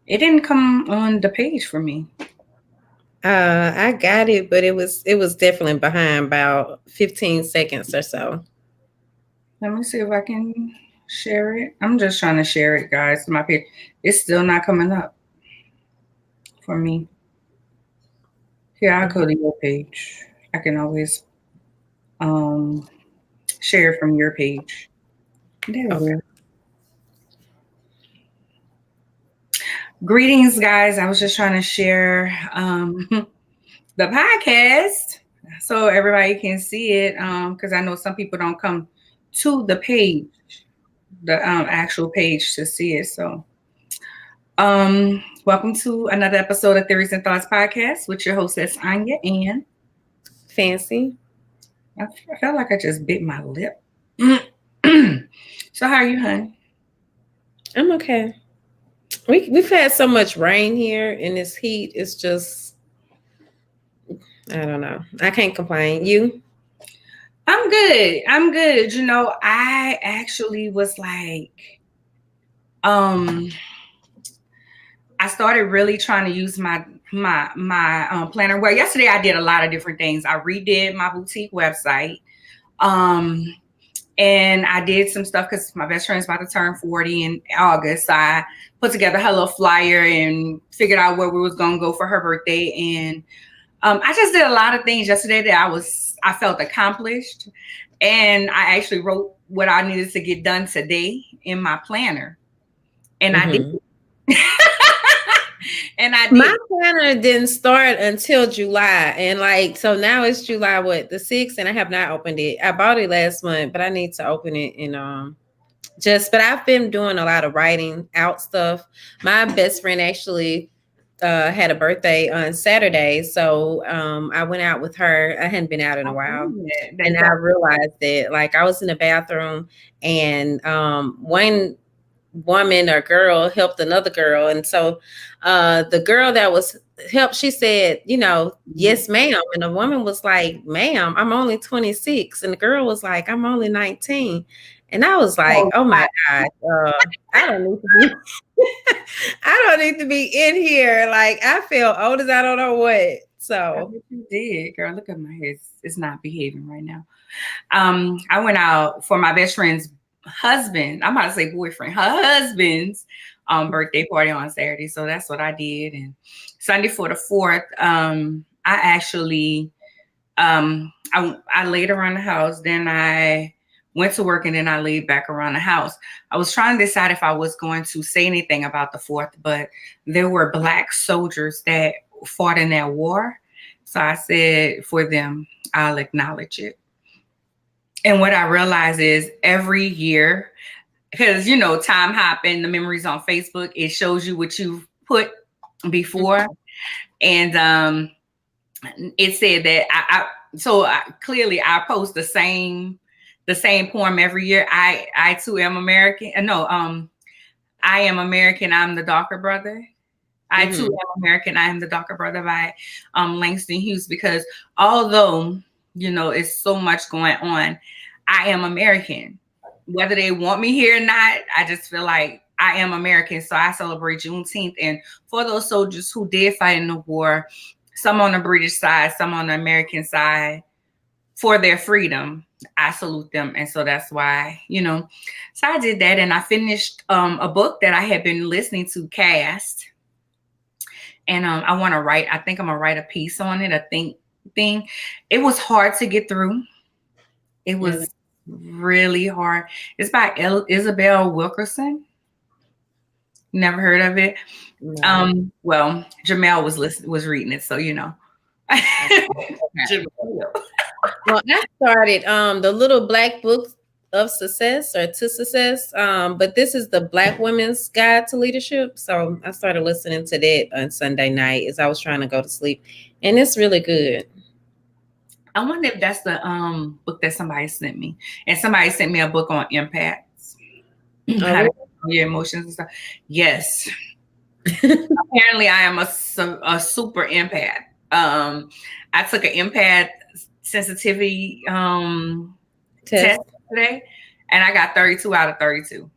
It didn't come on the page for me. I got it, but it was definitely behind about 15 seconds or so. Let me see if I can share it. I'm just trying to share it, guys, to my page. It's still not coming up for me. Here, I'll go to your page. I can always um share from your page. There we go. Okay. Greetings, guys. I was just trying to share the podcast so everybody can see it. Because I know some people don't come to the page, the actual page to see it. So welcome to another episode of Theories and Thoughts Podcast with your hostess Anya, and Fancy. I felt like I just bit my lip. So how are you, hun? I'm okay. We've had so much rain here and this heat. It's just I don't know. I can't complain. You? I'm good. I'm good. You know, I actually was like, um, I started really trying to use my planner. Well, yesterday I did a lot of different things. I redid my boutique website. Um, and I did some stuff because my best friend's about to turn 40 in August. So I put together her little flyer and figured out where we was gonna go for her birthday. And I just did a lot of things yesterday that I felt accomplished. And I actually wrote what I needed to get done today in my planner. And I did. Mm-hmm. And I My did. planner didn't start until July, and so now it's July what the 6th, and I have not opened it. I bought it last month, but I need to open it and but I've been doing a lot of writing out stuff. My best friend actually had a birthday on Saturday, so I went out with her. I hadn't been out in a while, and I realized that I was in the bathroom, and one woman or girl helped another girl, and so the girl that was helped, she said, yes ma'am, and the woman was like, ma'am, I'm only 26, and the girl was like, I'm only 19. And I was like, Oh, oh my god, I don't need to be I don't need to be in here. I feel old as I don't know what. that's So what you did, girl. Look at my hair. It's not behaving right now. I went out for my best friend's husband. I'm about to say boyfriend, her husband's birthday party on Saturday. So that's what I did. And Sunday for the 4th, I actually I laid around the house. Then I went to work and then I laid back around the house. I was trying to decide if I was going to say anything about the 4th, but there were Black soldiers that fought in that war. So I said for them, I'll acknowledge it. And what I realize is every year, because time hopping, the memories on Facebook, it shows you what you've put before. And it said that clearly I post the same poem every year. I too am American. No, I am American. I'm the darker brother. I too mhm. am American. I am the darker brother by Langston Hughes. Because although it's so much going on, I am American. Whether they want me here or not, I just feel like I am American. So I celebrate Juneteenth. And for those soldiers who did fight in the war, some on the British side, some on the American side, for their freedom, I salute them. And so that's why, so I did that. And I finished a book that I had been listening to cast. And I want to write, I think I'm going to write a piece on it, a thing. It was hard to get through. It Really? was really hard. It's by Isabel Wilkerson. Never heard of it. No. Well, Jamel was reading it, so Okay. Jamel. Well, I started the Little Black Book of Success or to Success. But this is the Black Women's Guide to Leadership. So I started listening to that on Sunday night as I was trying to go to sleep. And it's really good. I wonder if that's the book that somebody sent me. And somebody sent me a book on empaths. Oh, How to really? control your emotions and stuff. Yes. Apparently I am a super empath. I took an empath sensitivity test Test. today, and I got 32 out of 32.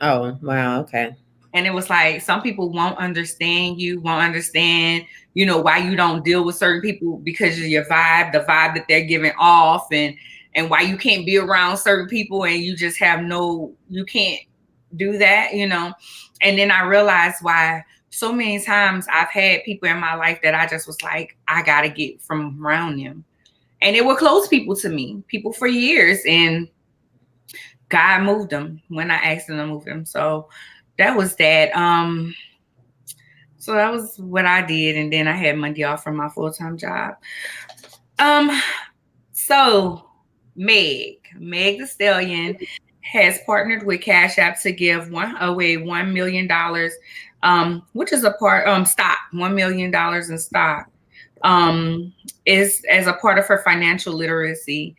Oh, wow. Okay. And it was like, some people won't understand you, won't understand, why you don't deal with certain people because of your vibe, the vibe that they're giving off, and why you can't be around certain people and you just have you can't do that, And then I realized why so many times I've had people in my life that I just was like, I got to get from around them. And it were close people to me, people for years. And God moved them when I asked him to move them. So that was that. So that was what I did. And then I had Monday off from my full-time job. So Meg the Stallion has partnered with Cash App to give away $1 million, which is stock, $1 million in stock, is as a part of her financial literacy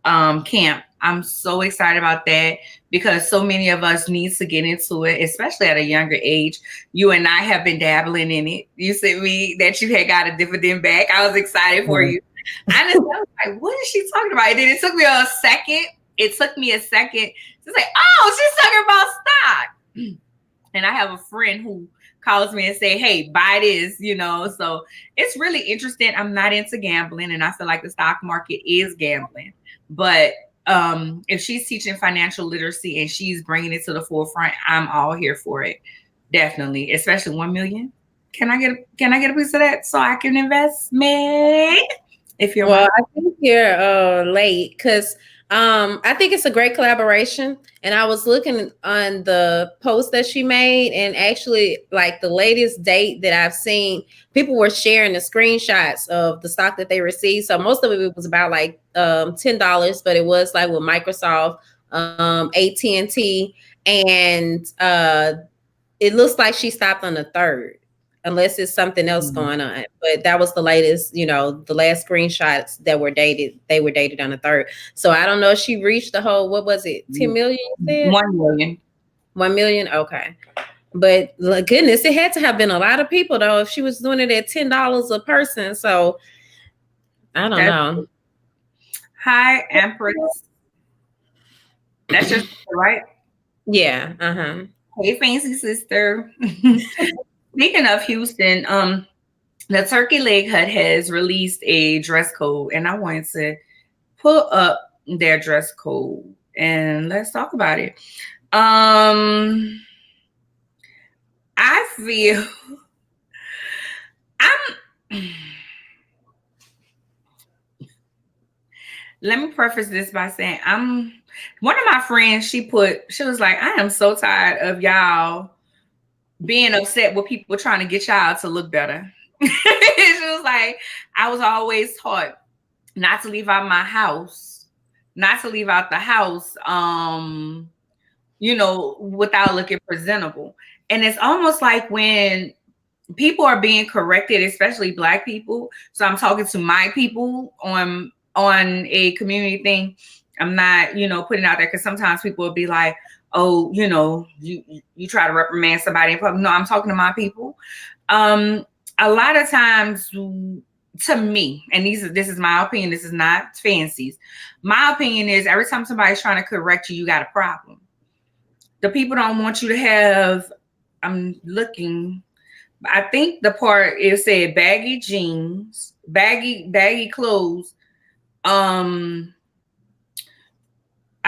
camp. I'm so excited about that because so many of us need to get into it, especially at a younger age. You and I have been dabbling in it. You sent me that you had got a dividend back. I was excited for you. I was like, what is she talking about? And then it took me a second. To say, oh, she's talking about stock. And I have a friend who calls me and say, hey, buy this, So it's really interesting. I'm not into gambling, and I feel like the stock market is gambling. But if she's teaching financial literacy and she's bringing it to the forefront, I'm all here for it. Definitely, especially 1 million. Can I get a piece of that so I can invest, Meg? If you're I think you're late because I think it's a great collaboration. And I was looking on the post that she made, and actually, like the latest date that I've seen, people were sharing the screenshots of the stock that they received. So most of it was about like $10, but it was like with Microsoft, AT&T, and it looks like she stopped on the 3rd. Unless it's something else going on. But that was the latest, the last screenshots that were dated. They were dated on the 3rd. So I don't know if she reached the whole, what was it? 10 million? 1 million. 1 million? Okay. But goodness, it had to have been a lot of people though, if she was doing it at $10 a person. So I don't know. Hi, Empress. That's just right. Yeah. Uh-huh. Hey, fancy sister. Speaking of Houston, the Turkey Leg Hut has released a dress code, and I wanted to pull up their dress code and let's talk about it. I feel let me preface this by saying one of my friends, she was like, I am so tired of y'all being upset with people trying to get y'all to look better. She was like, I was always taught not to leave out the house, without looking presentable. And it's almost like when people are being corrected, especially Black people. So I'm talking to my people on a community thing. I'm not, putting out there because sometimes people will be like, oh, you try to reprimand somebody in public. No, I'm talking to my people. A lot of times, to me, and this is my opinion, this is not Fancy's. My opinion is every time somebody's trying to correct you, you got a problem. The people don't want you to have, I'm looking, I think the part it said baggy jeans, baggy clothes.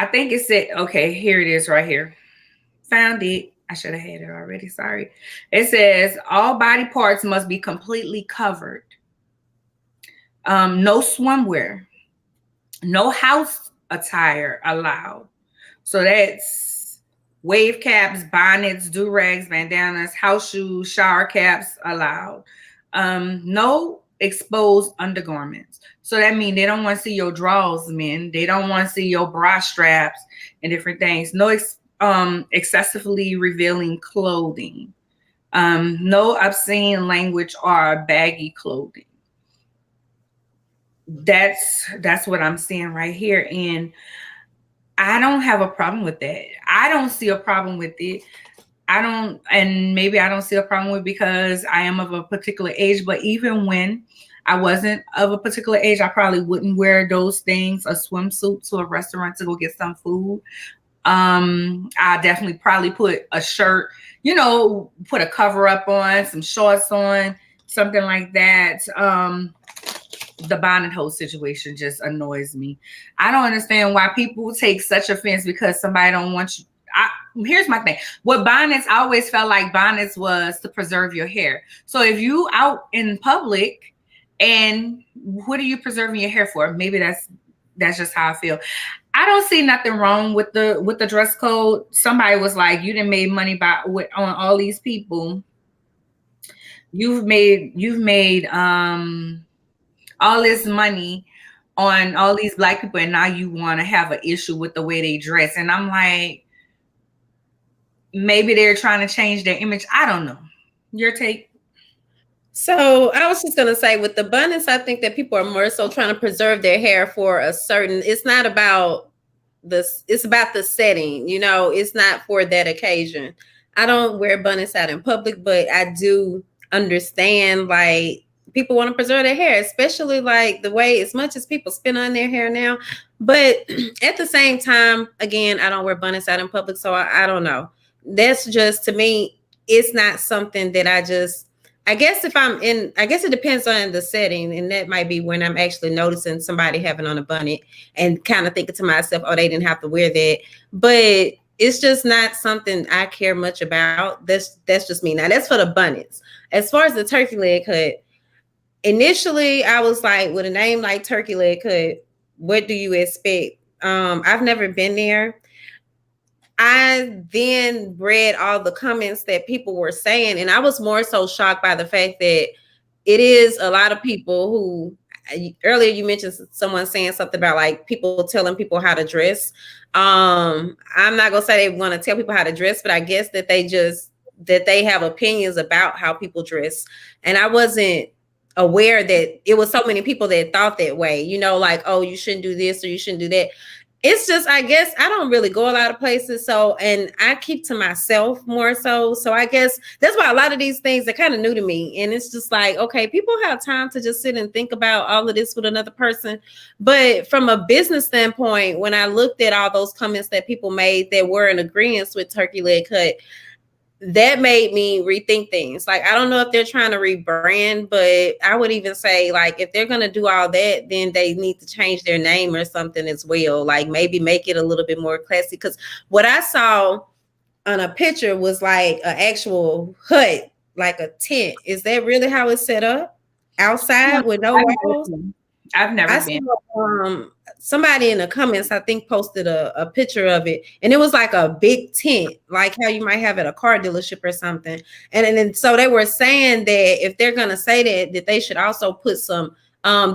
I think it said, okay, here it is right here. Found it. I should have had it already. Sorry. It says all body parts must be completely covered. No swimwear. No house attire allowed. So that's wave caps, bonnets, do-rags, bandanas, house shoes, shower caps allowed. No exposed undergarments. So that means they don't want to see your drawers, men. They don't want to see your bra straps and different things. No excessively revealing clothing. No obscene language or baggy clothing. That's what I'm seeing right here. And I don't have a problem with that. I don't see a problem with it. And maybe I don't see a problem with it because I am of a particular age, but even when I wasn't of a particular age, I probably wouldn't wear those things, a swimsuit to a restaurant to go get some food. I definitely probably put a shirt, you know, put a cover up on, some shorts on, something like that. The bonnet hole situation just annoys me. I don't understand why people take such offense because somebody don't want you. Here's my thing. What bonnets, I always felt like bonnets was to preserve your hair. So if you out in public, and what are you preserving your hair for? Maybe that's just how I feel. I don't see nothing wrong with the dress code. Somebody was like, "You didn't make money on all these people. You've made all this money on all these black people, and now you want to have an issue with the way they dress." And I'm like, maybe they're trying to change their image. I don't know. Your take? So I was just gonna say with the bonnets, I think that people are more so trying to preserve their hair for a certain. It's not about this. It's about the setting. You know, it's not for that occasion. I don't wear bonnets out in public, but I do understand like people want to preserve their hair, especially like the way as much as people spin on their hair now. But at the same time, again, I don't wear bonnets out in public, so I don't know. That's just to me, it's not something that I guess if I'm in, I guess it depends on the setting, and that might be when I'm actually noticing somebody having on a bonnet and kind of thinking to myself, oh, they didn't have to wear that. But it's just not something I care much about. That's just me. Now that's for the bonnets. As far as the turkey leg cut, initially I was like, with a name like turkey leg cut, what do you expect? I've never been there. I then read all the comments that people were saying, and I was more so shocked by the fact that it is a lot of people who earlier you mentioned someone saying something about like people telling people how to dress. I'm not gonna say they want to tell people how to dress, but I guess that they have opinions about how people dress. And I wasn't aware that it was so many people that thought that way, you know, like, oh, you shouldn't do this or you shouldn't do that. It's just, I guess I don't really go a lot of places. So, and I keep to myself more so. So I guess that's why a lot of these things are kind of new to me. And it's just like, okay, people have time to just sit and think about all of this with another person. But from a business standpoint, when I looked at all those comments that people made that were in agreement with turkey leg cut, that made me rethink things. Like, I don't know if they're trying to rebrand, but I would even say, like, if they're going to do all that, then they need to change their name or something as well. Like, maybe make it a little bit more classy. Because what I saw on a picture was like an actual hut, like a tent. Is that really how it's set up? Outside with no walls? I've never been. Saw, somebody in the comments, I think, posted a picture of it, and it was like a big tent, like how you might have at a car dealership or something. And then so they were saying that if they're gonna say that they should also put some,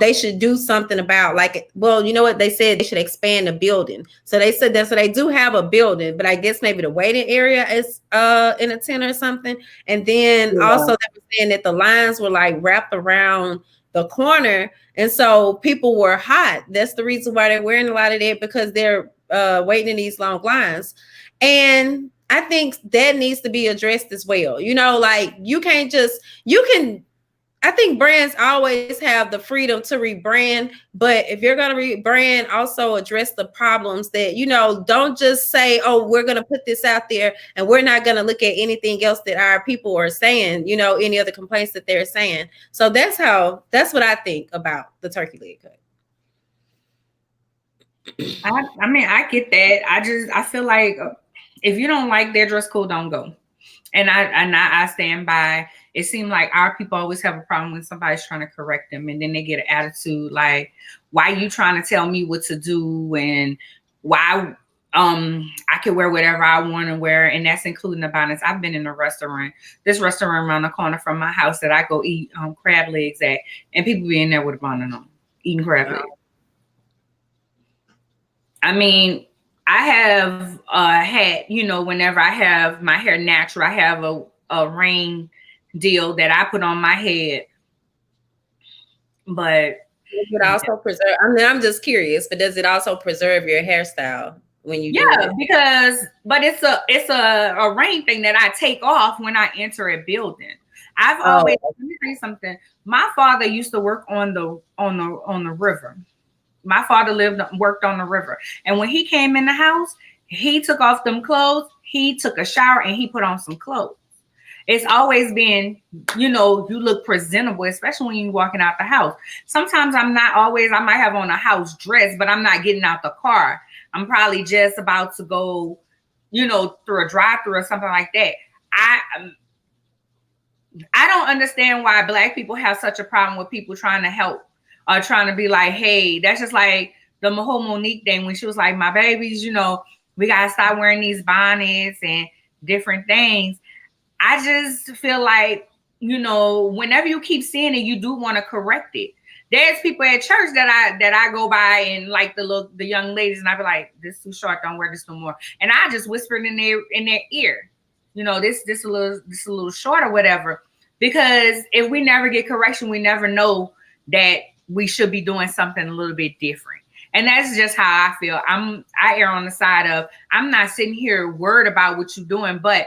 they should do something about like, well, you know what they said, they should expand the building. So they said that, so they do have a building, but I guess maybe the waiting area is in a tent or something. And then also they were saying that the lines were like wrapped around the corner, and so people were hot. That's the reason why they're wearing a lot of that, because they're waiting in these long lines. And I think that needs to be addressed as well. You know, like you can, I think brands always have the freedom to rebrand, but if you're going to rebrand, also address the problems that, you know, don't just say, oh, we're going to put this out there and we're not going to look at anything else that our people are saying, you know, any other complaints that they're saying. So that's what I think about the turkey leg cut. I mean, I get that. I feel like if you don't like their dress code, don't go. And I stand by. It seemed like our people always have a problem when somebody's trying to correct them, and then they get an attitude like, "Why are you trying to tell me what to do?" And why I can wear whatever I want to wear, and that's including the bonnets. I've been in a restaurant, this restaurant around the corner from my house that I go eat crab legs at, and people be in there with a bonnet on, eating crab legs. I mean, I have had, you know, whenever I have my hair natural, I have a ring deal that I put on my head. But does it also preserve? I mean, I'm just curious, but does it also preserve your hairstyle when you do it? but it's a ring thing that I take off when I enter a building. I've always, let me tell you something. My father used to work on the river. My father worked on the river, and when he came in the house, He took off them clothes, he took a shower, and he put on some clothes. It's always been, you look presentable, especially when you're walking out the house. Sometimes I might have on a house dress, but I'm not getting out the car. I'm probably just about to go, through a drive-through or something like that. I don't understand why Black people have such a problem with people trying to help or trying to be like, hey, that's just like the whole Monique thing when she was like, my babies, we got to stop wearing these bonnets and different things. I just feel like, whenever you keep seeing it, you do want to correct it. There's people at church that I go by and like the young ladies, and I be like, this too short, don't wear this no more. And I just whispered in their ear, this a little short or whatever. Because if we never get correction, we never know that we should be doing something a little bit different. And that's just how I feel. I err on the side of, I'm not sitting here worried about what you're doing, but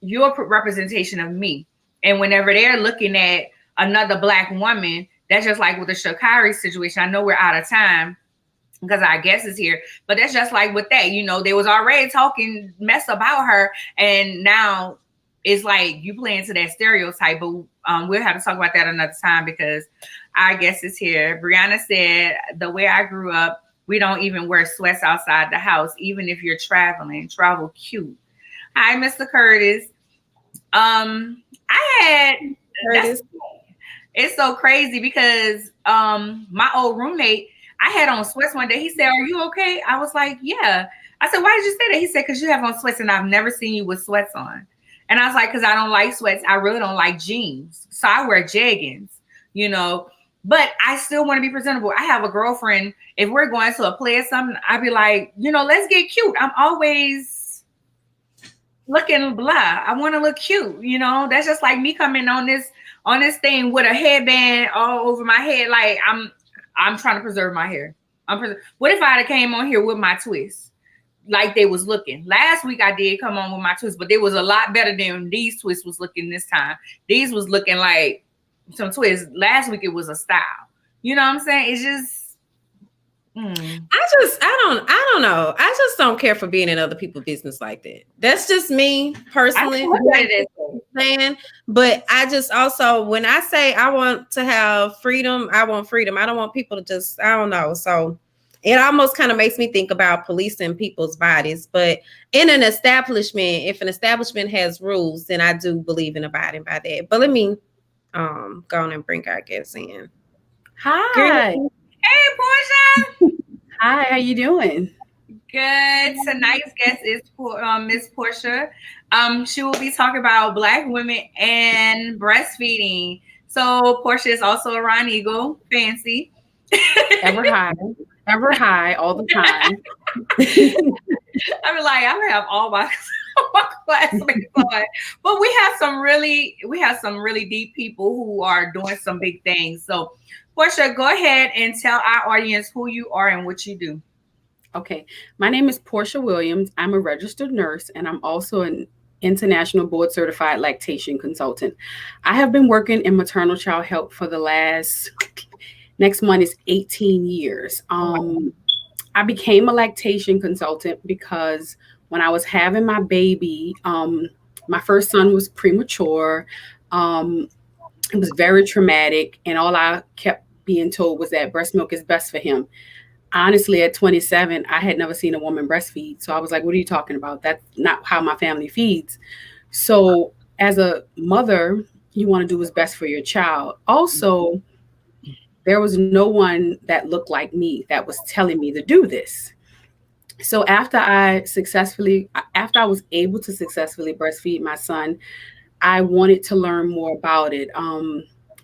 you're a representation of me. And whenever they're looking at another Black woman, that's just like with the Sha'Carri situation. I know we're out of time because our guest is here, but that's just like with that, they was already talking mess about her, and now it's like you play into that stereotype. But we'll have to talk about that another time because our guest is here. Brianna said, the way I grew up, we don't even wear sweats outside the house, even if you're traveling. Travel cute. Hi, Mr. Curtis. It's so crazy because my old roommate, I had on sweats one day. He said, are you okay? I was like, yeah. I said, why did you say that? He said, because you have on sweats and I've never seen you with sweats on. And I was like, because I don't like sweats. I really don't like jeans. So I wear jeggings, but I still want to be presentable. I have a girlfriend. If we're going to a play or something, I'd be like, let's get cute. I'm always looking blah. I want to look cute. That's just like me coming on this thing with a headband all over my head. Like I'm trying to preserve my hair. What if I had came on here with my twists? Like they was looking. Last week I did come on with my twists, but they was a lot better than these twists was looking this time. These was looking like some twists. Last week it was a style. You know what I'm saying? It's just I don't know. I just don't care for being in other people's business like that. That's just me personally. But I just also, when I say I want to have freedom, I want freedom. I don't want people to just, I don't know. So it almost kind of makes me think about policing people's bodies. But in an establishment, if an establishment has rules, then I do believe in abiding by that. But let me go on and bring our guests in. Hi. Hey, Portia. Hi, how you doing? Good. Tonight's guest is Miss Portia. She will be talking about Black women and breastfeeding. So Portia is also a Ron Eagle, fancy. Ever high, all the time. I mean, like, I'm gonna have all my classmates on, but we have some really deep people who are doing some big things. So, Portia, go ahead and tell our audience who you are and what you do. Okay, my name is Portia Williams. I'm a registered nurse, and I'm also an international board certified lactation consultant. I have been working in maternal child health for the next month is 18 years. I became a lactation consultant because when I was having my baby, my first son was premature. It was very traumatic, and all I kept being told was that breast milk is best for him. Honestly, at 27, I had never seen a woman breastfeed. So I was like, what are you talking about? That's not how my family feeds. So as a mother, you want to do what's best for your child. Also, there was no one that looked like me that was telling me to do this. So after I was able to successfully breastfeed my son, I wanted to learn more about it.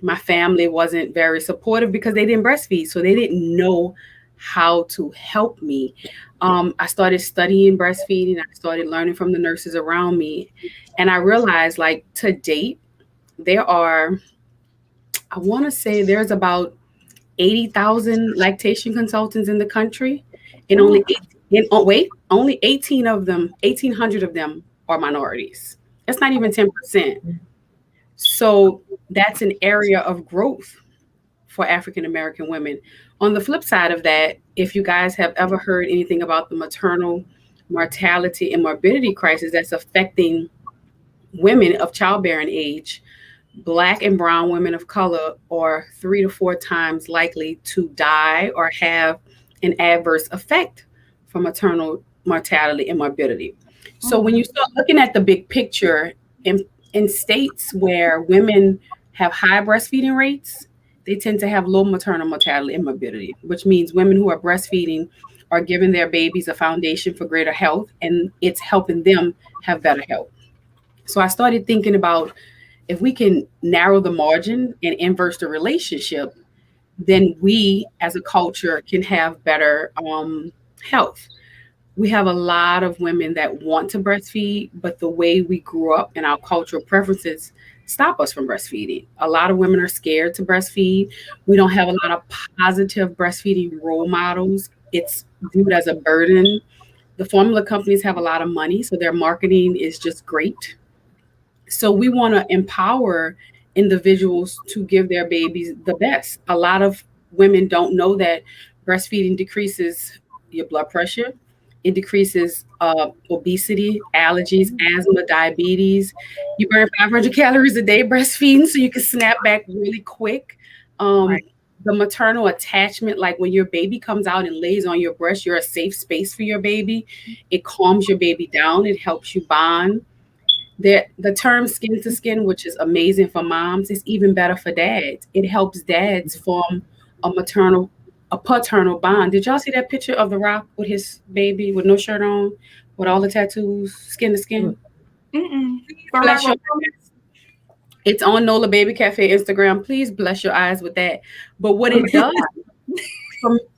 My family wasn't very supportive because they didn't breastfeed. So they didn't know how to help me. I started studying breastfeeding. I started learning from the nurses around me. And I realized, like, to date, there are, I want to say there's about 80,000 lactation consultants in the country, and only 1,800 of them are minorities. That's not even 10%. So that's an area of growth for African American women. On the flip side of that, if you guys have ever heard anything about the maternal mortality and morbidity crisis that's affecting women of childbearing age. Black and brown women of color are 3 to 4 times likely to die or have an adverse effect from maternal mortality and morbidity. So when you start looking at the big picture in states where women have high breastfeeding rates, they tend to have low maternal mortality and morbidity, which means women who are breastfeeding are giving their babies a foundation for greater health, and it's helping them have better health. So I started thinking about, if we can narrow the margin and inverse the relationship, then we as a culture can have better health. We have a lot of women that want to breastfeed, but the way we grew up and our cultural preferences stop us from breastfeeding. A lot of women are scared to breastfeed. We don't have a lot of positive breastfeeding role models. It's viewed as a burden. The formula companies have a lot of money, so their marketing is just great. So we want to empower individuals to give their babies the best. A lot of women don't know that breastfeeding decreases your blood pressure. It decreases obesity, allergies, asthma, diabetes. You burn 500 calories a day breastfeeding, so you can snap back really quick. Um, the maternal attachment, like when your baby comes out and lays on your breast, you're a safe space for your baby. It calms your baby down. It helps you bond. The term skin to skin, which is amazing for moms, is even better for dads. It helps dads form a paternal bond. Did y'all see that picture of The Rock with his baby with no shirt on, with all the tattoos, skin to skin? Bless your eyes. It's on Nola Baby Cafe Instagram. Please bless your eyes with that. But what it does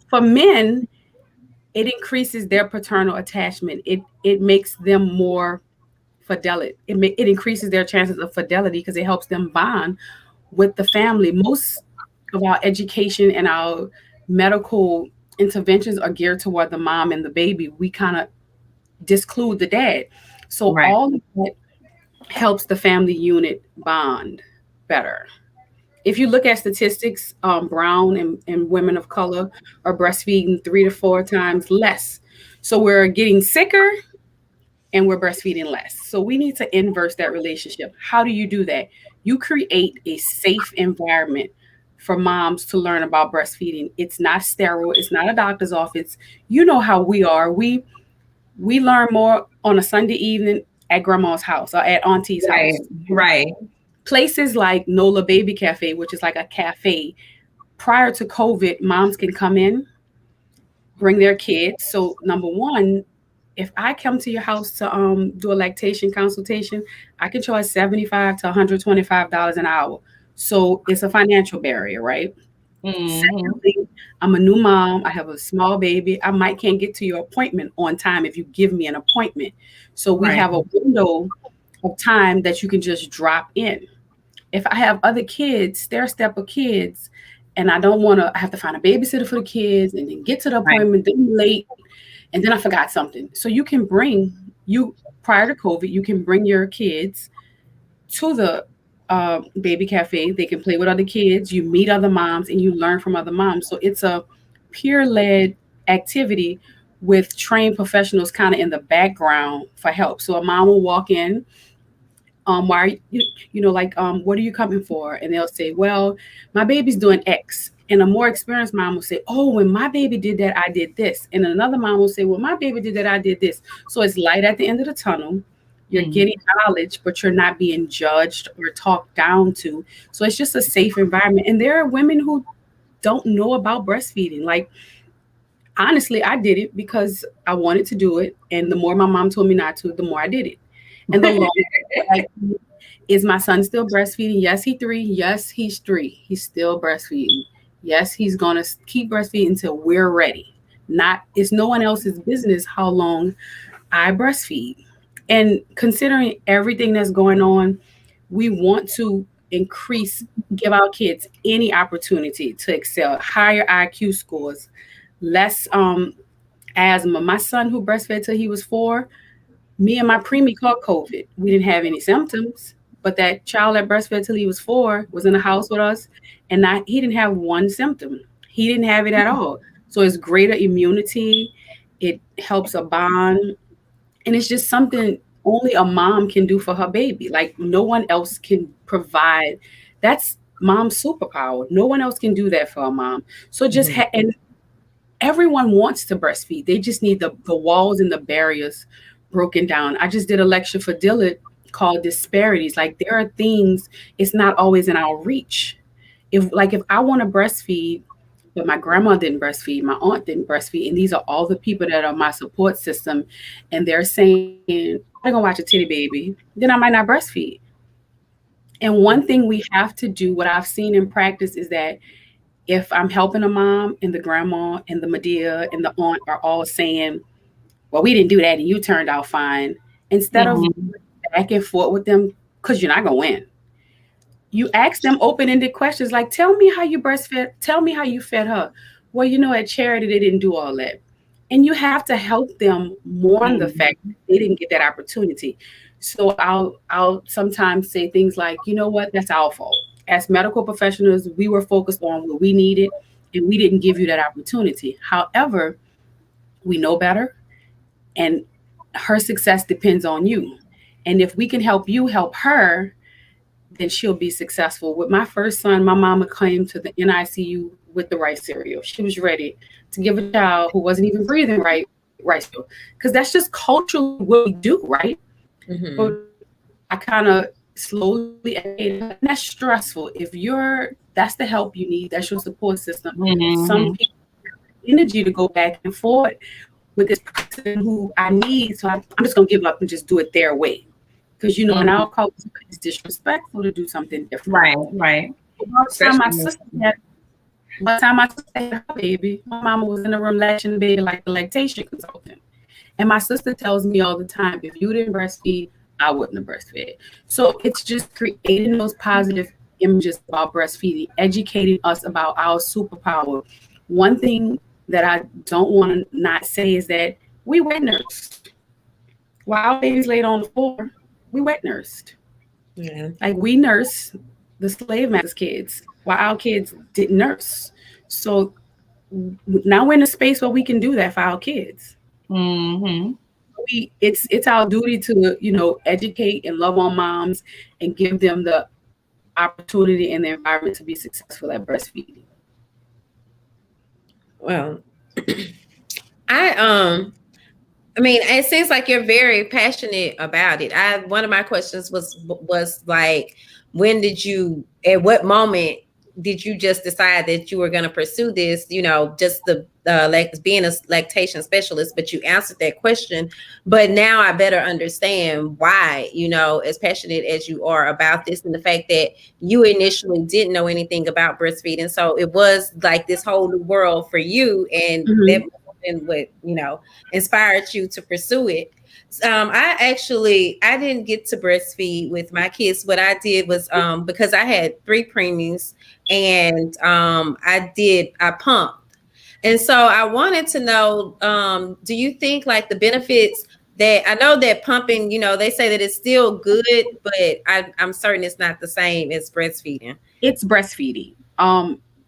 for men, it increases their paternal attachment. It makes them more fidelity. It increases their chances of fidelity because it helps them bond with the family. Most of our education and our medical interventions are geared toward the mom and the baby. We kind of disclude the dad. So all of that helps the family unit bond better. If you look at statistics, brown and women of color are breastfeeding 3 to 4 times less. So we're getting sicker and we're breastfeeding less. So we need to inverse that relationship. How do you do that? You create a safe environment for moms to learn about breastfeeding. It's not sterile. It's not a doctor's office. You know how we are. We learn more on a Sunday evening at grandma's house or at auntie's house. Right. Places like Nola Baby Cafe, which is like a cafe. Prior to COVID, moms can come in, bring their kids. So number one, if I come to your house to do a lactation consultation, I can charge $75 to $125 an hour. So it's a financial barrier, right? Secondly, I'm a new mom. I have a small baby. I can't get to your appointment on time if you give me an appointment. So we have a window of time that you can just drop in. If I have other kids, stair-step of kids, and I don't want to, I have to find a babysitter for the kids and then get to the appointment, then late, and then I forgot something. So you can prior to COVID, you can bring your kids to the baby cafe. They can play with other kids. You meet other moms and you learn from other moms. So it's a peer-led activity with trained professionals kind of in the background for help. So a mom will walk in, why are what are you coming for? And they'll say, well, my baby's doing X. And a more experienced mom will say, oh, when my baby did that, I did this. And another mom will say, well, my baby did that, I did this. So it's light at the end of the tunnel. You're getting knowledge, but you're not being judged or talked down to. So it's just a safe environment. And there are women who don't know about breastfeeding. Like, honestly, I did it because I wanted to do it. And the more my mom told me not to, the more I did it. And the longer, is my son still breastfeeding? Yes, he's 3. Yes, he's 3. He's still breastfeeding. Yes, he's going to keep breastfeeding until we're ready. It's no one else's business how long I breastfeed. And considering everything that's going on, we want to give our kids any opportunity to excel, higher IQ scores, less asthma. My son who breastfed till he was 4, me and my preemie caught COVID. We didn't have any symptoms, but that child that breastfed till he was 4 was in the house with us, and he didn't have one symptom. He didn't have it at all. So it's greater immunity. It helps a bond. And it's just something only a mom can do for her baby. Like no one else can provide. That's mom's superpower. No one else can do that for a mom. So just and everyone wants to breastfeed. They just need the walls and the barriers broken down. I just did a lecture for Dillard called Disparities. Like there are things, it's not always in our reach. If I want to breastfeed, but my grandma didn't breastfeed, my aunt didn't breastfeed, and these are all the people that are my support system, and they're saying, I'm gonna watch a titty baby, then I might not breastfeed. And one thing we have to do, what I've seen in practice, is that if I'm helping a mom and the grandma and the Medea and the aunt are all saying, well, we didn't do that and you turned out fine, instead of back and forth with them, because you're not going to win, you ask them open-ended questions like, tell me how you breastfed, tell me how you fed her. Well, at Charity, they didn't do all that. And you have to help them mourn the fact that they didn't get that opportunity. So I'll sometimes say things like, you know what, that's our fault. As medical professionals, we were focused on what we needed, and we didn't give you that opportunity. However, we know better, and her success depends on you. And if we can help you help her, then she'll be successful. With my first son, my mama came to the NICU with the rice cereal. She was ready to give a child who wasn't even breathing right rice cereal, because that's just culturally what we do, right? But I kind of slowly, and that's stressful. That's the help you need. That's your support system. Some people have energy to go back and forth with this person who I need, so I'm just gonna give up and just do it their way. Because in our culture, it's disrespectful to do something different. Right. By the time my sister had her baby, my mama was in the room latching the baby like the lactation consultant. And my sister tells me all the time, if you didn't breastfeed, I wouldn't have breastfed. So it's just creating those positive images about breastfeeding, educating us about our superpower. One thing that I don't want to not say is that we wet nursed. While our babies laid on the floor, we wet nursed. Yeah. Like we nurse the slave master's kids while our kids didn't nurse. So now we're in a space where we can do that for our kids. It's our duty to educate and love on moms and give them the opportunity and the environment to be successful at breastfeeding. Well, I mean, it seems like you're very passionate about it. One of my questions was like, at what moment did you just decide that you were going to pursue this, just being a lactation specialist? But you answered that question. But now I better understand why, as passionate as you are about this, and the fact that you initially didn't know anything about breastfeeding. So it was like this whole new world for you, and that and what inspired you to pursue it. I didn't get to breastfeed with my kids. What I did was because I had 3 preemies, and I pumped. And so I wanted to know, do you think like the benefits that I know that pumping, they say that it's still good, but I'm certain it's not the same as breastfeeding. It's breastfeeding.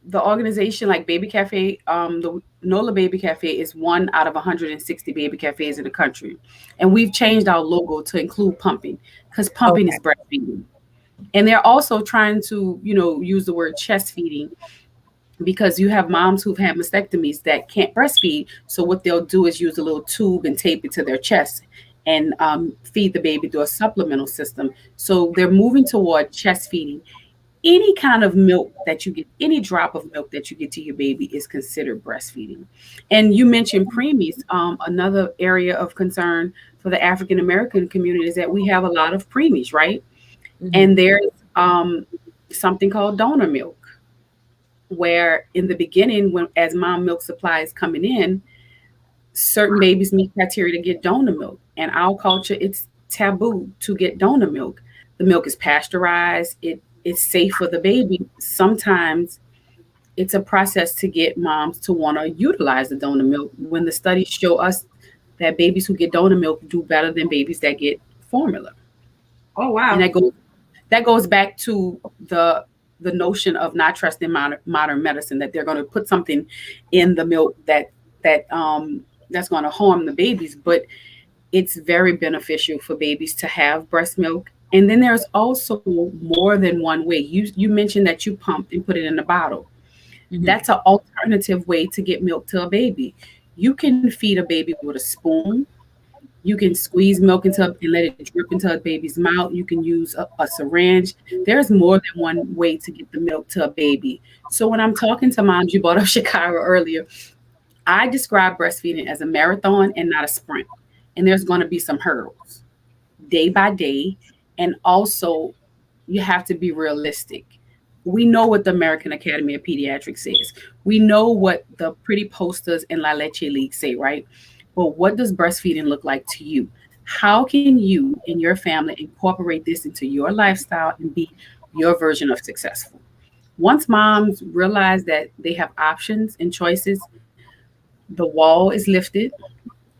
The organization like Baby Cafe, the NOLA Baby Cafe is one out of 160 baby cafes in the country. And we've changed our logo to include pumping, because pumping is breastfeeding. And they're also trying to, use the word chest feeding, because you have moms who've had mastectomies that can't breastfeed. So what they'll do is use a little tube and tape it to their chest and feed the baby through a supplemental system. So they're moving toward chest feeding. Any kind of milk that you get, any drop of milk that you get to your baby is considered breastfeeding. And you mentioned preemies. Another area of concern for the African-American community is that we have a lot of preemies, right? And there's something called donor milk, where in the beginning, as mom milk supply is coming in, certain babies meet criteria to get donor milk. In our culture, it's taboo to get donor milk. The milk is pasteurized. It's safe for the baby. Sometimes it's a process to get moms to want to utilize the donor milk, when the studies show us that babies who get donor milk do better than babies that get formula. Oh, wow. And that goes back to the notion of not trusting modern medicine, that they're going to put something in the milk that's going to harm the babies. But it's very beneficial for babies to have breast milk. And then there's also more than one way. You mentioned that you pumped and put it in a bottle. Mhm. That's an alternative way to get milk to a baby. You can feed a baby with a spoon. You can squeeze milk and let it drip into a baby's mouth. You can use a syringe. There's more than one way to get the milk to a baby. So when I'm talking to moms, you brought up Shakira earlier. I describe breastfeeding as a marathon and not a sprint. And there's going to be some hurdles day by day. And also, you have to be realistic. We know what the American Academy of Pediatrics says. We know what the pretty posters in La Leche League say, right? But what does breastfeeding look like to you? How can you and your family incorporate this into your lifestyle and be your version of successful? Once moms realize that they have options and choices, the wall is lifted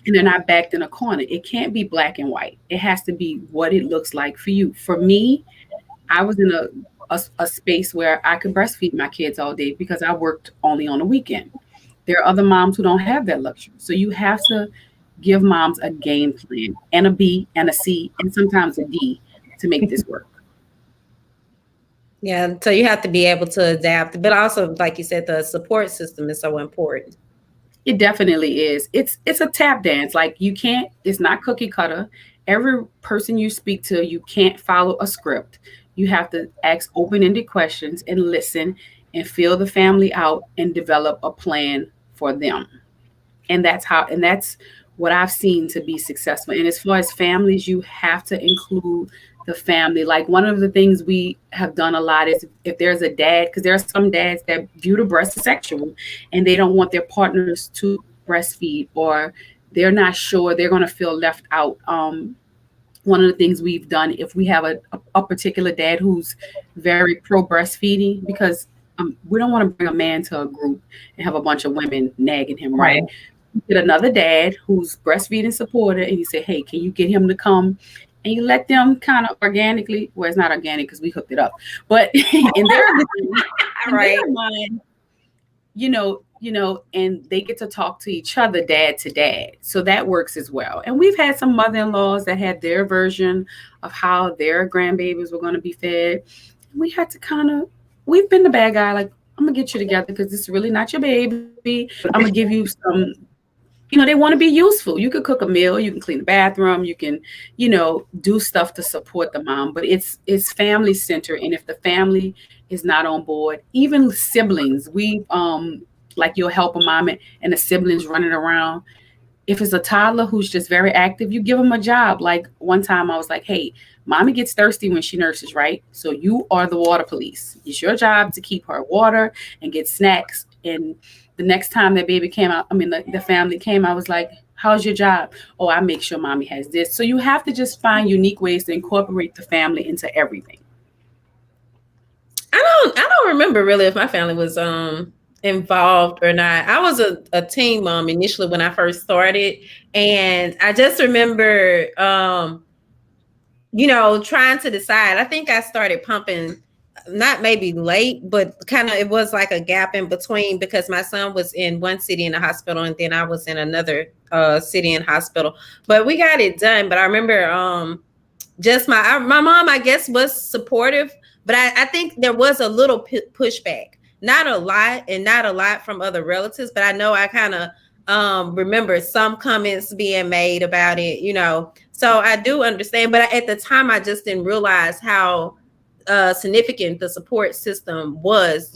and they're not backed in a corner. It can't be black and white. It has to be what it looks like for you. For me, I was in a space where I could breastfeed my kids all day because I worked only on the weekend. There are other moms who don't have that luxury. So you have to give moms a game plan and a B and a C and sometimes a D to make this work. Yeah, so you have to be able to adapt, but also, like you said, the support system is so important. It definitely is. It's a tap dance. Like you can't, it's not cookie cutter. Every person you speak to, you can't follow a script. You have to ask open-ended questions and listen and feel the family out and develop a plan for them. And that's what I've seen to be successful. And as far as families, you have to include the family. Like one of the things we have done a lot is if there's a dad, because there are some dads that view the breast as sexual and they don't want their partners to breastfeed, or they're not sure, they're going to feel left out. One of the things we've done, if we have a particular dad who's very pro breastfeeding, because we don't want to bring a man to a group and have a bunch of women nagging him, right? Get another dad who's breastfeeding supporter, and you say, hey, can you get him to come? And you let them kind of organically, well, it's not organic because we hooked it up, but in their mind, and they get to talk to each other, dad to dad. So that works as well. And we've had some mother-in-laws that had their version of how their grandbabies were going to be fed. We had to we've been the bad guy, like, I'm gonna get you together because this is really not your baby. I'm gonna give you some, they want to be useful. You could cook a meal, you can clean the bathroom, you can, do stuff to support the mom, but it's family centered. And if the family is not on board, even siblings, like you'll help a mom and the siblings running around. If it's a toddler who's just very active, you give them a job. Like one time I was like, hey, mommy gets thirsty when she nurses, right? So you are the water police. It's your job to keep her water and get snacks. And the next time that baby came out, the family came, I was like, how's your job? Oh, I make sure mommy has this. So you have to just find unique ways to incorporate the family into everything. I don't remember really if my family was involved or not. I was a teen mom initially when I first started, and I just remember trying to decide. I think I started pumping not maybe late, but kind of it was like a gap in between because my son was in one city in the hospital and then I was in another city in hospital. But we got it done. But I remember just my mom, I guess, was supportive, but I think there was a little pushback. Not a lot, and not a lot from other relatives, but I know I kind of remember some comments being made about it, So I do understand, but at the time I just didn't realize how significant the support system was,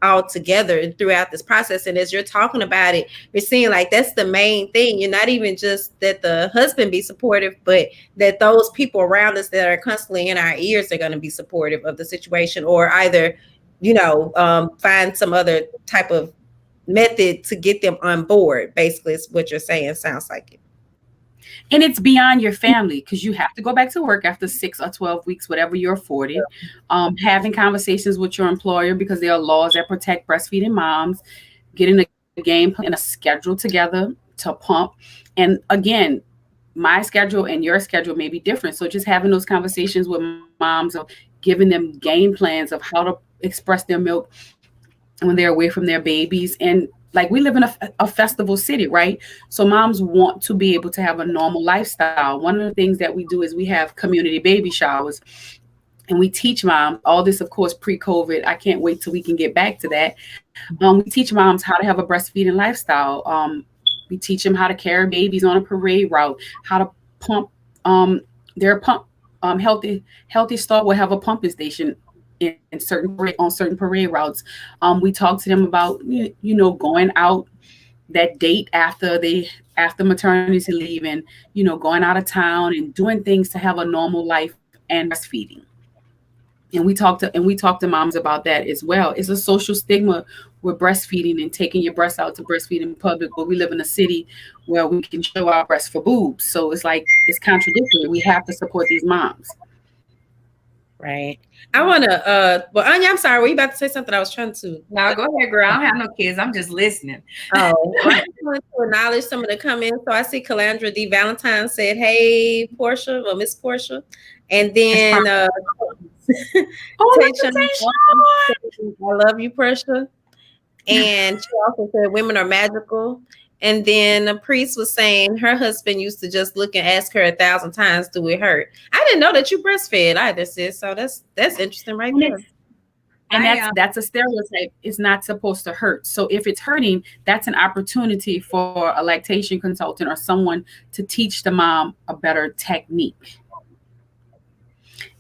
all together throughout this process. And as you're talking about it, you're seeing like that's the main thing. You're not even just that the husband be supportive, but that those people around us that are constantly in our ears are going to be supportive of the situation, or either find some other type of method to get them on board. Basically, is what you're saying. Sounds like it. And it's beyond your family because you have to go back to work after 6 or 12 weeks, whatever you're afforded. Having conversations with your employer because there are laws that protect breastfeeding moms, getting a game plan and a schedule together to pump. And again, my schedule and your schedule may be different. So just having those conversations with moms of giving them game plans of how to express their milk when they're away from their babies. And like we live in a festival city, right? So moms want to be able to have a normal lifestyle. One of the things that we do is we have community baby showers, and we teach moms all this, of course, pre-COVID. I can't wait till we can get back to that. We teach moms how to have a breastfeeding lifestyle. We teach them how to carry babies on a parade route, how to pump their pump healthy start will have a pumping station in certain on certain parade routes. We talk to them about going out that date after maternity leave, and going out of town and doing things to have a normal life and breastfeeding. And we talk to moms about that as well. It's a social stigma with breastfeeding and taking your breasts out to breastfeed in public, but we live in a city where we can show our breasts for boobs. So it's like it's contradictory. We have to support these moms. Right. I want to, well, Anya, I'm sorry. Were you about to say something? I was trying to. No, go ahead, girl. I don't have no kids. I'm just listening. Oh, I just wanted to acknowledge some of the comments. So I see Calandra D. Valentine said, "Hey, Portia," or Miss Portia. And then, Tayshawn, I love you, Portia. And she also said, "Women are magical." And then the priest was saying her husband used to just look and ask her 1,000 times, "Do it hurt?" I didn't know that you breastfed either, sis. So that's interesting right there. And that's a stereotype. It's not supposed to hurt. So if it's hurting, that's an opportunity for a lactation consultant or someone to teach the mom a better technique.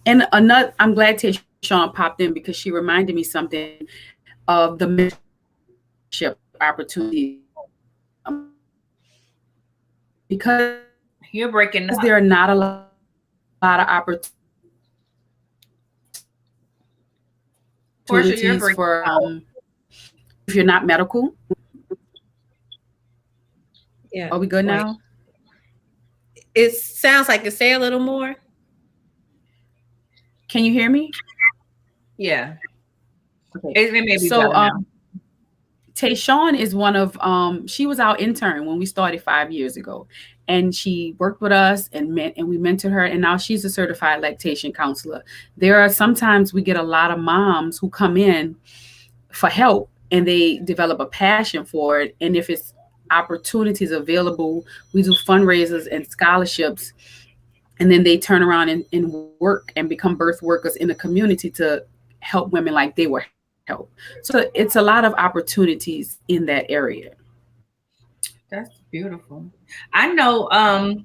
And I'm glad Tayshawn popped in because she reminded me something of the mentorship opportunity. Because you're breaking up. There are not a lot of opportunities for if you're not medical. Yeah. Are we good now? It sounds like to say a little more. Can you hear me? Yeah. Okay. It may be so Tayshawn is one of she was our intern when we started 5 years ago, and she worked with us and we mentored her, and now she's a certified lactation counselor. There are sometimes we get a lot of moms who come in for help and they develop a passion for it, and if it's opportunities available, we do fundraisers and scholarships, and then they turn around and work and become birth workers in the community to help women like they were help. So it's a lot of opportunities in that area. That's beautiful. I know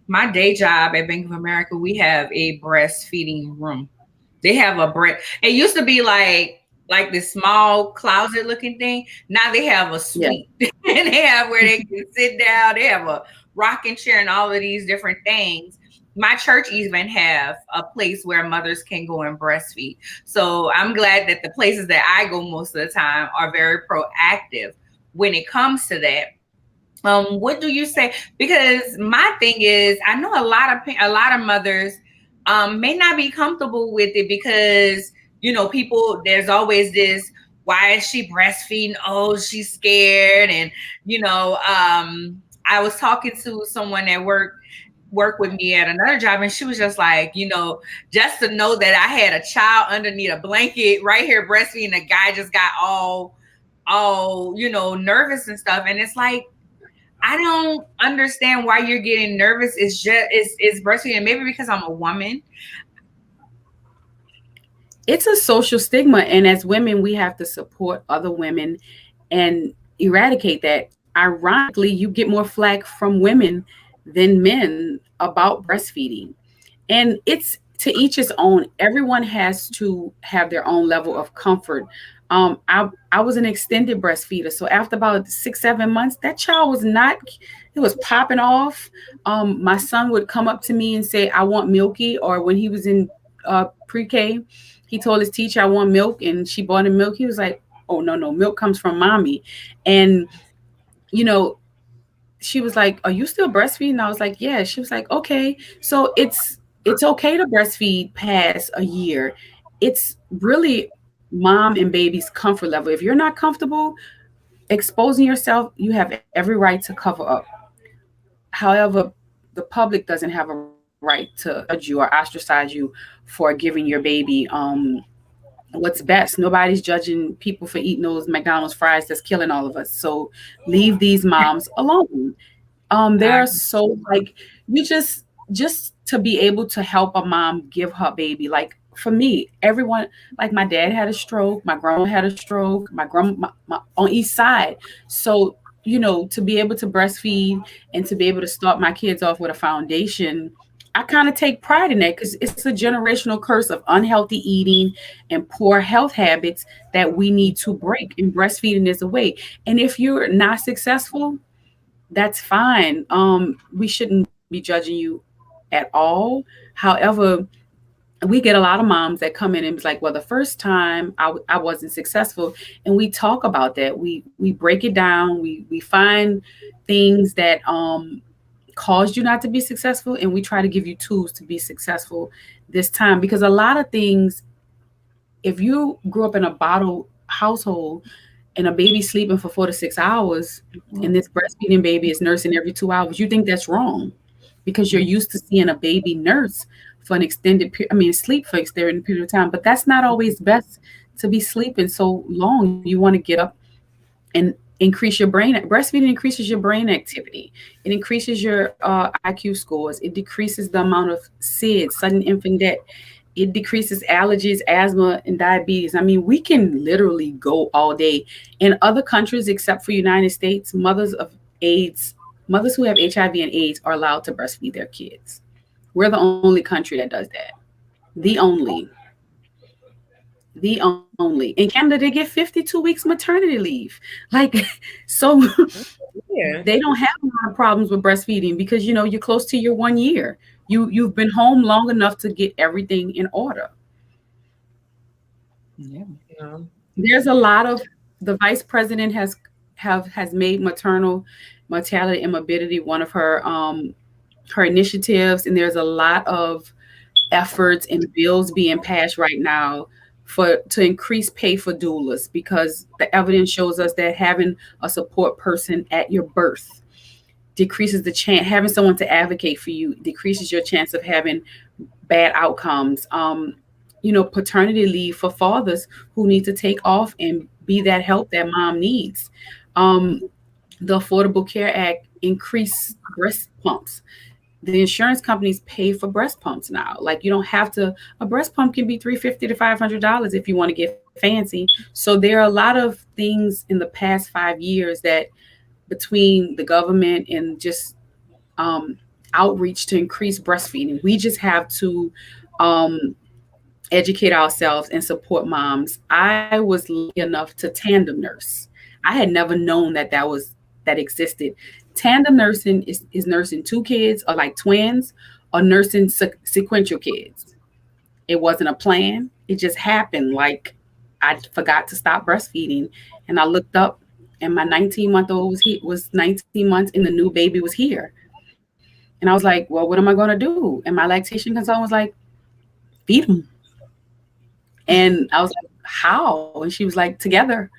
my day job at Bank of America, we have a breastfeeding room. They have it used to be like this small closet looking thing. Now they have a suite. Yeah. And they have where they can sit down. They have a rocking chair and all of these different things. My church even have a place where mothers can go and breastfeed. So I'm glad that the places that I go most of the time are very proactive when it comes to that. What do you say? Because my thing is, I know a lot of mothers may not be comfortable with it because, people, there's always this, why is she breastfeeding? Oh, she's scared. And, I was talking to someone that work with me at another job, and she was just like, just to know that I had a child underneath a blanket right here breastfeeding, the guy just got all nervous and stuff. And it's like, I don't understand why you're getting nervous. It's breastfeeding. Maybe because I'm a woman. It's a social stigma, and as women, we have to support other women and eradicate that. Ironically, you get more flack from women than men about breastfeeding. And it's to each his own. Everyone has to have their own level of comfort. I was an extended breastfeeder. So after about 6-7 months, that child it was popping off. My son would come up to me and say, "I want milky," or when he was in pre-K, he told his teacher, "I want milk," and she bought him milk. He was like, "Oh, no, milk comes from mommy." And, she was like, "Are you still breastfeeding?" I was like, "Yeah." She was like, "Okay." So it's okay to breastfeed past a year. It's really mom and baby's comfort level. If you're not comfortable exposing yourself, you have every right to cover up. However, the public doesn't have a right to judge you or ostracize you for giving your baby what's best. Nobody's judging people for eating those McDonald's fries that's killing all of us. So leave these moms alone. They I, are so like you just to be able to help a mom give her baby. Like for me, everyone, like my dad had a stroke, my grandma had a stroke, my grandma on each side. So to be able to breastfeed and to be able to start my kids off with a foundation, I kind of take pride in that because it's a generational curse of unhealthy eating and poor health habits that we need to break. And breastfeeding is a way. And if you're not successful, that's fine. We shouldn't be judging you at all. However, we get a lot of moms that come in and be like, well, the first time I wasn't successful. And we talk about that. We break it down. We find things that caused you not to be successful. And we try to give you tools to be successful this time. Because a lot of things, if you grew up in a bottle household and a baby sleeping for 4 to 6 hours, and this breastfeeding baby is nursing every 2 hours, you think that's wrong because you're used to seeing a baby nurse for an extended period. I mean, sleep for an extended period of time, but that's not always best to be sleeping so long. You want to get up and increase your brain. Breastfeeding increases your brain activity. It increases your IQ scores. It decreases the amount of SIDS, sudden infant death. It decreases allergies, asthma, and diabetes. I mean, we can literally go all day. In other countries, except for United States, mothers who have HIV and AIDS are allowed to breastfeed their kids. We're the only country that does that. The only. The only. In Canada, they get 52 weeks maternity leave. Like, so Yeah. they don't have a lot of problems with breastfeeding because you're close to your 1 year. You've been home long enough to get everything in order. yeah. There's a lot of the vice president has made maternal mortality and morbidity one of her initiatives, and there's a lot of efforts and bills being passed right now to increase pay for doulas because the evidence shows us that having a support person at your birth decreases the chance. Having someone to advocate for you decreases your chance of having bad outcomes. Paternity leave for fathers who need to take off and be that help that mom needs. The Affordable Care Act increased breast pumps. The insurance companies pay for breast pumps now. Like you don't have to. A breast pump can be $350 to $500 if you want to get fancy. So there are a lot of things in the past 5 years that between the government and just outreach to increase breastfeeding, we just have to educate ourselves and support moms. I was lucky enough to tandem nurse. I had never known that existed. Tandem nursing is nursing two kids or like twins or nursing sequential kids. It wasn't a plan. It just happened. Like I forgot to stop breastfeeding and I looked up and my 19-month-old was 19 months and the new baby was here. And I was like, well, what am I going to do? And my lactation consultant was like, feed them. And I was like, how? And she was like, together.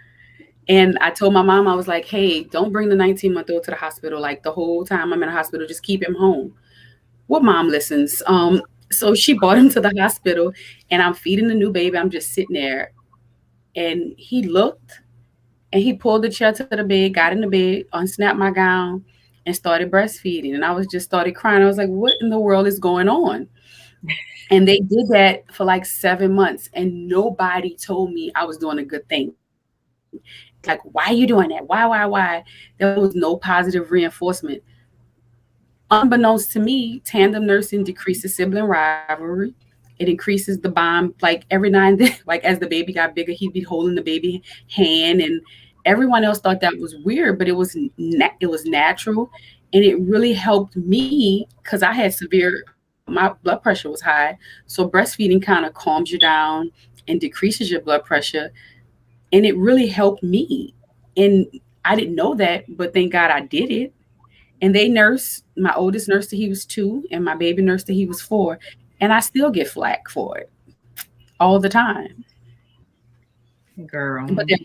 And I told my mom, I was like, hey, don't bring the 19-month-old to the hospital. Like the whole time I'm in the hospital, just keep him home. What mom listens? So she brought him to the hospital and I'm feeding the new baby. I'm just sitting there and he looked and he pulled the chair to the bed, got in the bed, unsnapped my gown and started breastfeeding. And I was just started crying. I was like, what in the world is going on? And they did that for like 7 months and nobody told me I was doing a good thing. Like, why are you doing that? Why? There was no positive reinforcement. Unbeknownst to me, tandem nursing decreases sibling rivalry. It increases the bond. Like every now and then, like as the baby got bigger, he'd be holding the baby hand, and everyone else thought that was weird, but it was natural, and it really helped me because I had my blood pressure was high. So breastfeeding kind of calms you down and decreases your blood pressure. And it really helped me. And I didn't know that, but thank God I did it. And they nursed, my oldest nursed till he was 2, and my baby nursed till he was 4. And I still get flack for it all the time. Girl. But they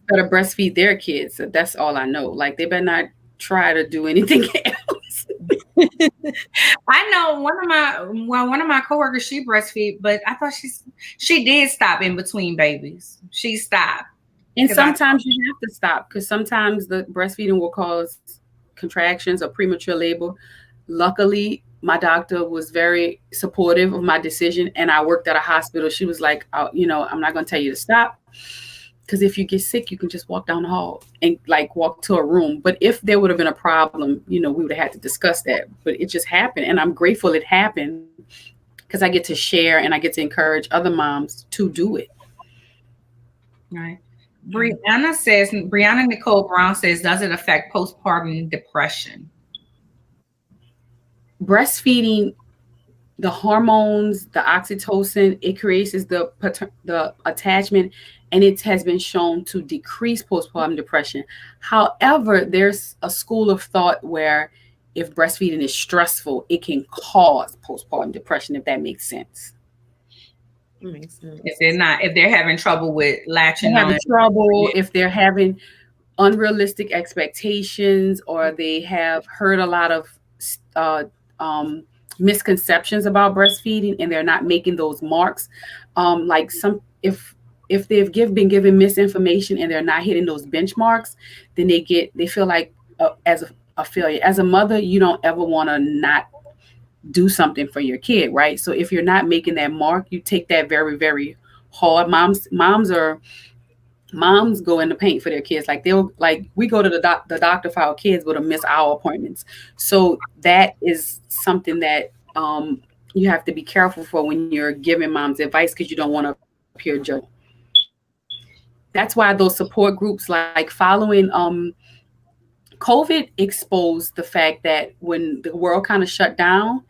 better breastfeed their kids. So that's all I know. Like they better not try to do anything else. I know one of my coworkers, she breastfeed, but I thought she did stop in between babies. She stopped. And sometimes you have to stop because sometimes the breastfeeding will cause contractions or premature labor. Luckily, my doctor was very supportive of my decision, and I worked at a hospital. She was like, I'm not going to tell you to stop, because if you get sick, you can just walk down the hall and like walk to a room. But if there would have been a problem, we would have had to discuss that. But it just happened, and I'm grateful it happened because I get to share and I get to encourage other moms to do it. Right. Brianna Nicole Brown says, does it affect postpartum depression? Breastfeeding, the hormones, the oxytocin, it creates the attachment, and it has been shown to decrease postpartum depression. However, there's a school of thought where if breastfeeding is stressful, it can cause postpartum depression, if that makes sense. Makes sense. If they're having trouble with latching on, if they're having unrealistic expectations, or they have heard a lot of misconceptions about breastfeeding and they're not making those marks, if they've been given misinformation and they're not hitting those benchmarks, then they feel like as a failure. As a mother, you don't ever want to not do something for your kid, right? So if you're not making that mark, you take that very, very hard. Moms go in the paint for their kids. We go to the doctor for our kids with a miss our appointments. So that is something that you have to be careful for when you're giving moms advice, because you don't want to appear judgmental. That's why those support groups, like following COVID, exposed the fact that when the world kind of shut down,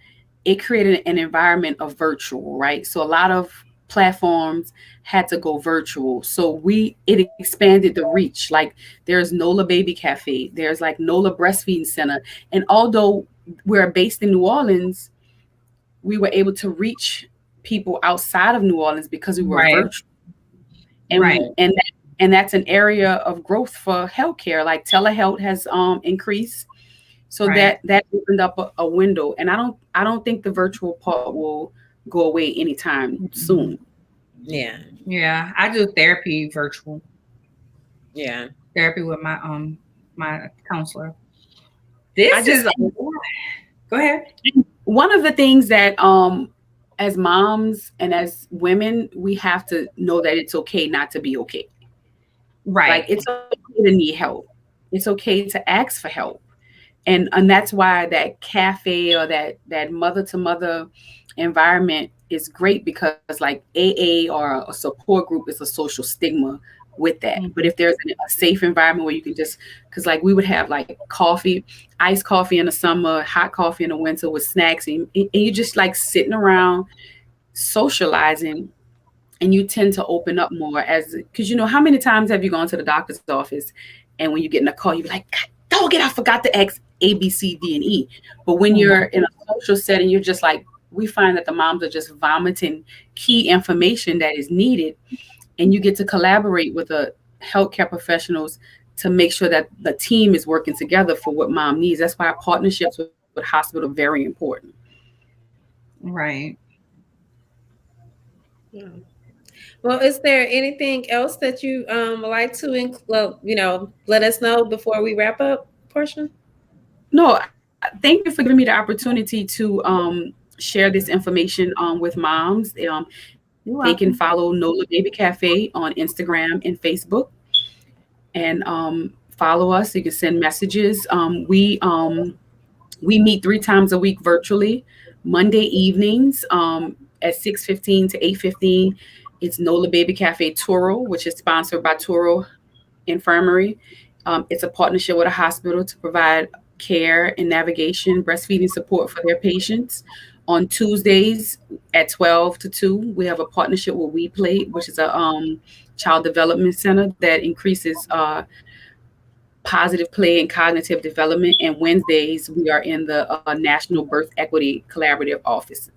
it created an environment of virtual, right? So a lot of platforms had to go virtual. So it expanded the reach. Like there's NOLA Baby Cafe, there's like NOLA Breastfeeding Center. And although we're based in New Orleans, we were able to reach people outside of New Orleans because we were virtual. And and that's an area of growth for healthcare. Like telehealth has increased. So that opened up a window. And I don't think the virtual part will go away anytime soon. Yeah. Yeah. I do therapy virtual. Yeah. Therapy with my counselor. Go ahead. One of the things that as moms and as women, we have to know that it's okay not to be okay. Right. Like it's okay to need help. It's okay to ask for help. And that's why that cafe or that mother to mother environment is great, because like AA or a support group is a social stigma with that. Mm-hmm. But if there's a safe environment where you can just, because like we would have like coffee, iced coffee in the summer, hot coffee in the winter with snacks, and you just like sitting around socializing, and you tend to open up more because how many times have you gone to the doctor's office and when you get in a call, you're like, God, dog it, I forgot to ask A, B, C, D, and E. But when you're in a social setting, you're just like, we find that the moms are just vomiting key information that is needed. And you get to collaborate with the healthcare professionals to make sure that the team is working together for what mom needs. That's why partnerships with hospital are very important. Right. Yeah. Well, is there anything else that you would like to let us know before we wrap up, Portia? No, thank you for giving me the opportunity to share this information with moms. They can follow NOLA Baby Cafe on Instagram and Facebook, and follow us. You can send messages. We meet 3 times a week virtually, Monday evenings at 6:15 to 8:15. It's NOLA Baby Cafe Turo, which is sponsored by Turo Infirmary. It's a partnership with a hospital to provide care and navigation, breastfeeding support for their patients. On Tuesdays at 12 to 2, we have a partnership with We Play, which is a child development center that increases positive play and cognitive development. And Wednesdays, we are in the National Birth Equity Collaborative Office.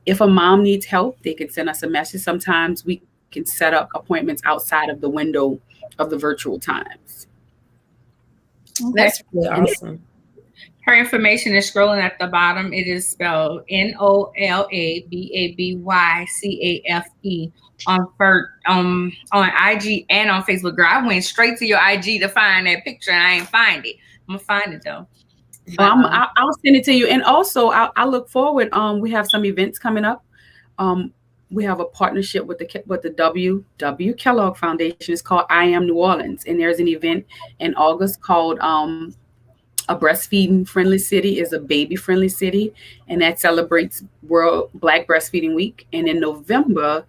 If a mom needs help, they can send us a message. Sometimes we can set up appointments outside of the window of the virtual times. Okay. That's really awesome. Her information is scrolling at the bottom. It is spelled NOLABABYCAFE on IG and on Facebook. Girl, I went straight to your IG to find that picture and I ain't find it. I'm gonna find it though. But, I'll send it to you. And also, I look forward. We have some events coming up. We have a partnership with the W. Kellogg Foundation. It's called I Am New Orleans, and there's an event in August called A Breastfeeding Friendly City is a baby friendly city, and that celebrates World Black Breastfeeding Week. And in November,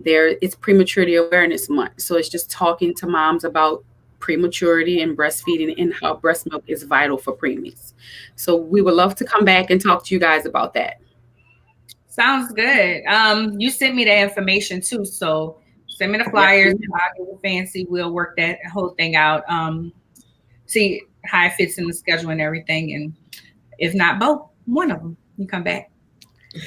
it's Prematurity Awareness Month. So it's just talking to moms about prematurity and breastfeeding and how breast milk is vital for preemies. So we would love to come back and talk to you guys about that. Sounds good. You sent me that information too, so send me the flyers. I'll get fancy. We'll work that whole thing out. See how it fits in the schedule and everything, and if not both, one of them, you come back.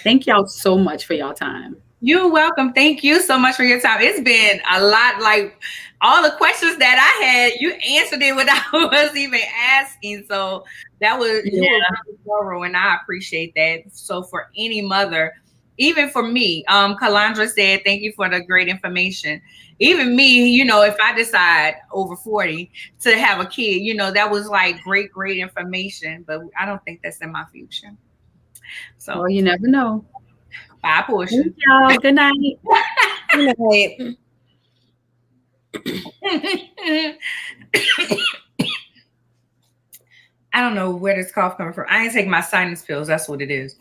Thank y'all so much for y'all time. You're welcome. Thank you so much for your time. It's been a lot. Like all the questions that I had, you answered it without us even asking. So that was you were really thorough, and I appreciate that. So for any mother, even for me, Kalandra said, thank you for the great information. Even me, you know, if I decide over 40 to have a kid, you know, that was like great information, but I don't think that's in my future. So well, you never know. Bye, Portia. Thank y'all. Good night. Good night. I don't know where this cough coming from. I ain't taking my sinus pills. That's what it is.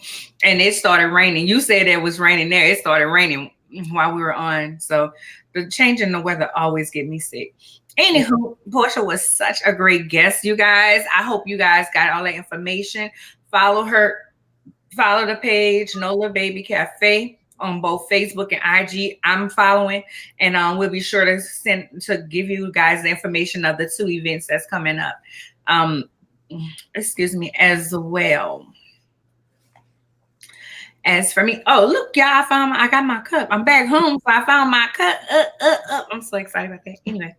And it started raining. You said it was raining there. It started raining while we were on. So the change in the weather always get me sick. Anywho, Portia was such a great guest, you guys. I hope you guys got all that information. Follow her. Follow the page, Nola Baby Cafe, on both Facebook and IG. I'm following, and we'll be sure to give you guys the information of the 2 events that's coming up. Excuse me, as well. As for me, oh look, y'all, I got my cup. I'm back home, so I found my cup. I'm so excited about that. Anyway,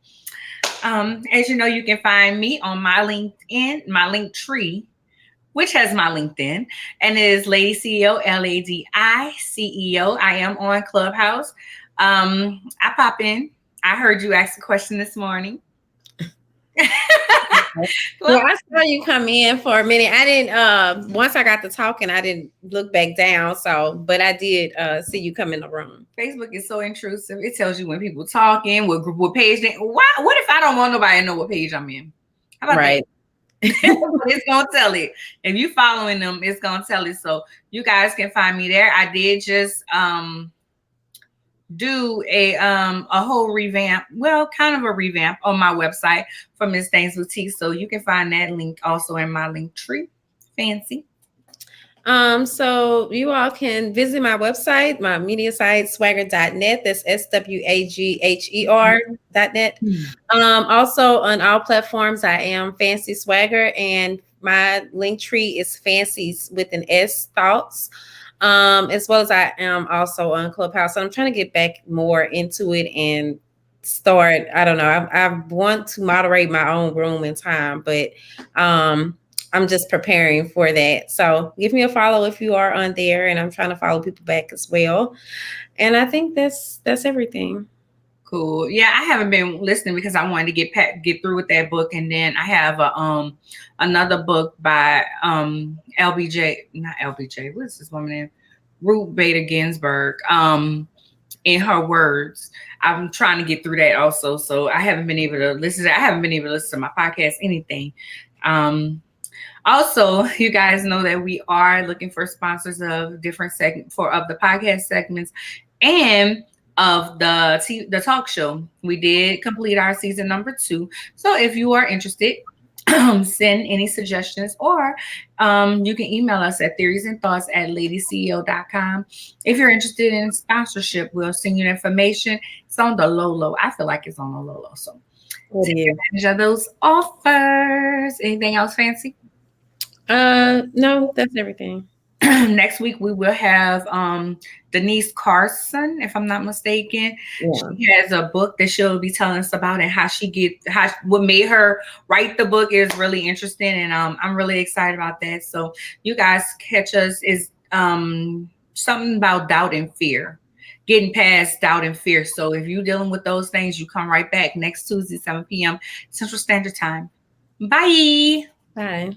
as you know, you can find me on my LinkedIn, my Linktree, which has my LinkedIn, and it is Lady CEO, LADICEO. I am on Clubhouse. I pop in. I heard you ask a question this morning. Well, I saw you come in for a minute. I didn't, once I got to talking, I didn't look back down. So, but I did see you come in the room. Facebook is so intrusive. It tells you when people talking, what page they, what if I don't want nobody to know what page I'm in? How about that? It's gonna tell it. If you following them, it's gonna tell it. So you guys can find me there. I did just do a whole revamp, well, kind of a revamp on my website for Miss Dane's Boutique. So you can find that link also in my Linktree. Fancy. So you all can visit my website, my media site, swagger.net. That's SWAGHER.net. Also on all platforms, I am Fancy Swagger, and my Linktree is Fancies with an S Thoughts. As well as I am also on Clubhouse. So I'm trying to get back more into it and start. I don't know. I want to moderate my own room in time, but I'm just preparing for that. So give me a follow if you are on there, and I'm trying to follow people back as well. And I think that's everything. Cool. Yeah, I haven't been listening because I wanted to get through with that book, and then I have another book by LBJ. What's this woman name? Ruth Bader Ginsburg. In her words, I'm trying to get through that also. So I haven't been able to listen to that. I haven't been able to listen to my podcast, anything. Also, you guys know that we are looking for sponsors of different segments of the podcast segments and of the talk show. We did complete our season number 2. So if you are interested, send any suggestions, or you can email us at theoriesandthoughts@ladyceo.com. If you're interested in sponsorship, we'll send you the information. It's on the low. I feel like it's on the low. So take advantage of those offers. Anything else fancy? No, that's everything. next week we will have Denise Carson, if I'm not mistaken. Yeah. She has a book that she'll be telling us about, and what made her write the book is really interesting, and I'm really excited about that. So you guys catch us is something about doubt and fear. Getting past doubt and fear. So if you're dealing with those things, you come right back next Tuesday, 7 p.m. Central Standard Time. Bye. Bye.